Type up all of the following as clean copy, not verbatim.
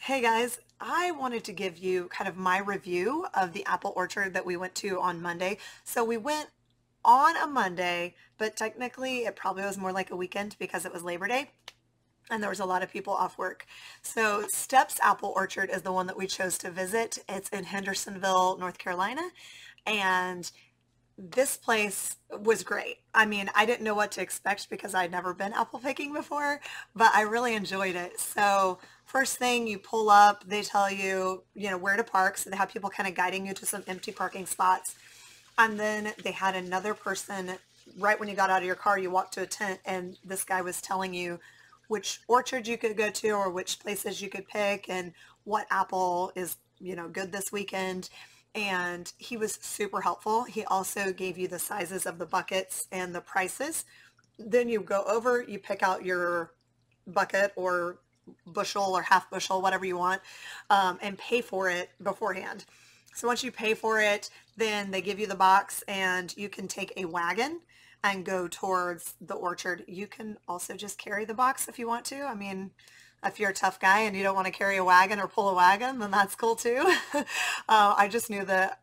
Hey guys, I wanted to give you kind of my review of the apple orchard that we went to on Monday. So we went on a Monday, but technically it probably was more like a weekend because it was Labor Day and there was a lot of people off work. So Stepp's apple orchard is the one that we chose to visit. It's in Hendersonville, North Carolina, and this place was great. I mean, I didn't know what to expect because I'd never been apple picking before, but I really enjoyed it. So first thing you pull up, they tell you, where to park. So they have people kind of guiding you to some empty parking spots. And then they had another person right when you got out of your car, you walked to a tent and this guy was telling you which orchard you could go to or which places you could pick and what apple is, good this weekend. And he was super helpful. He also gave you the sizes of the buckets and the prices. Then you go over, you pick out your bucket or bushel or half bushel, whatever you want, and pay for it beforehand. So once you pay for it, then they give you the box and you can take a wagon and go towards the orchard. You can also just carry the box if you want to. I mean, if you're a tough guy and you don't want to carry a wagon or pull a wagon, then that's cool too. I just knew that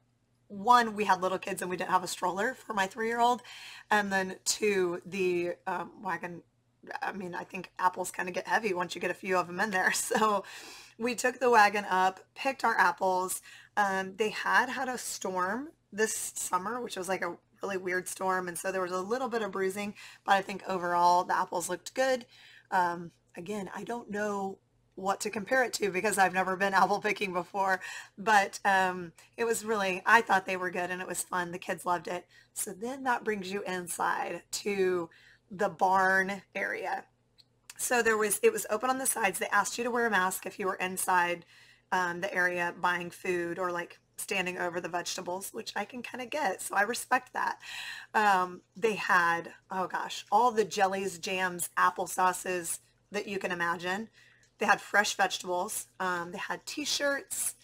one, we had little kids and we didn't have a stroller for my 3-year-old. And then two, the wagon, I mean, I think apples kind of get heavy once you get a few of them in there. So we took the wagon up, picked our apples. They had a storm this summer, which was like a really weird storm. And so there was a little bit of bruising, but I think overall the apples looked good. Again, I don't know what to compare it to because I've never been apple picking before, but it was really, I thought they were good and it was fun. The kids loved it. So then that brings you inside to the barn area. So it was open on the sides. They asked you to wear a mask if you were inside the area buying food or like standing over the vegetables, which I can kind of get. So I respect that. They had, oh gosh, all the jellies, jams, apple sauces that you can imagine. They had fresh vegetables. They had t-shirts.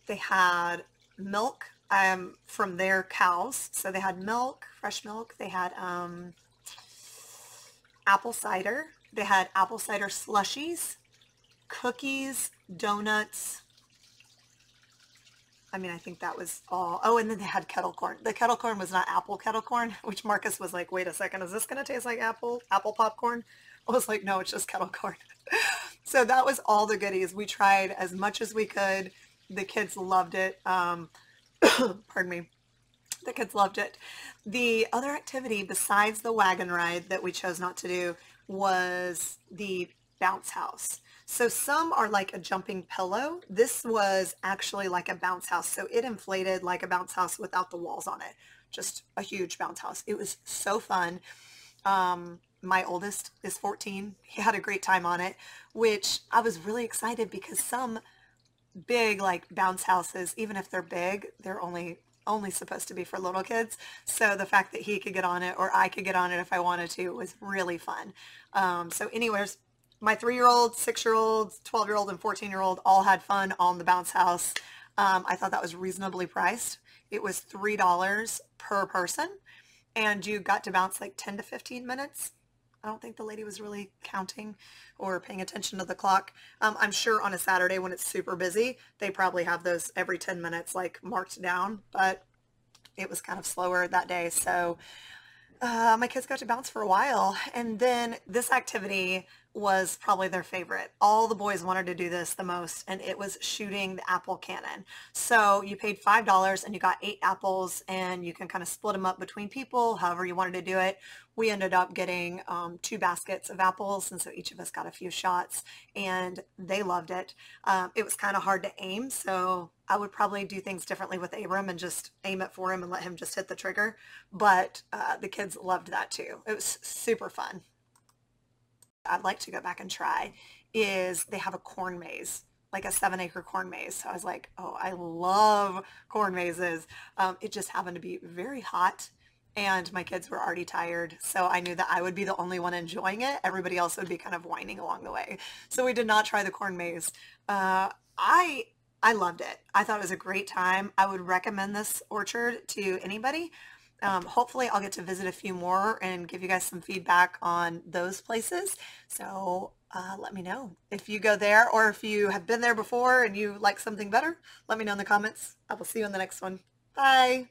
They had milk from their cows. So they had milk, fresh milk. They had apple cider. They had apple cider slushies, cookies, donuts. I mean, I think that was all. Oh, and then they had kettle corn. The kettle corn was not apple kettle corn, which Marcus was like, wait a second, is this going to taste like apple popcorn? I was like, no, it's just kettle corn. So that was all the goodies. We tried as much as we could. The kids loved it. Pardon me. The kids loved it. The other activity besides the wagon ride that we chose not to do was the bounce house. So some are like a jumping pillow. This was actually like a bounce house. So it inflated like a bounce house without the walls on it. Just a huge bounce house. It was so fun. My oldest is 14. He had a great time on it, which I was really excited because some big like bounce houses, even if they're big, they're only supposed to be for little kids. So the fact that he could get on it or I could get on it if I wanted to was really fun. So anyways, my 3-year-old, 6-year-old, 12-year-old, and 14-year-old all had fun on the bounce house. I thought that was reasonably priced. It was $3 per person and you got to bounce like 10 to 15 minutes. I don't think the lady was really counting or paying attention to the clock. I'm sure on a Saturday when it's super busy, they probably have those every 10 minutes like marked down, but it was kind of slower that day. So my kids got to bounce for a while. And then this activity was probably their favorite. All the boys wanted to do this the most, and it was shooting the apple cannon. So you paid $5 and you got 8 apples and you can kind of split them up between people, however you wanted to do it. We ended up getting 2 baskets of apples, and so each of us got a few shots, and they loved it. It was kind of hard to aim, so I would probably do things differently with Abram and just aim it for him and let him just hit the trigger. But the kids loved that too. It was super fun. I'd like to go back and try is they have a corn maze, like a 7-acre corn maze. So I was like, oh, I love corn mazes. It just happened to be very hot and my kids were already tired. So I knew that I would be the only one enjoying it. Everybody else would be kind of whining along the way. So we did not try the corn maze. I loved it. I thought it was a great time. I would recommend this orchard to anybody. Hopefully I'll get to visit a few more and give you guys some feedback on those places. So let me know if you go there, or if you have been there before and you like something better, let me know in the comments. I will see you in the next one. Bye.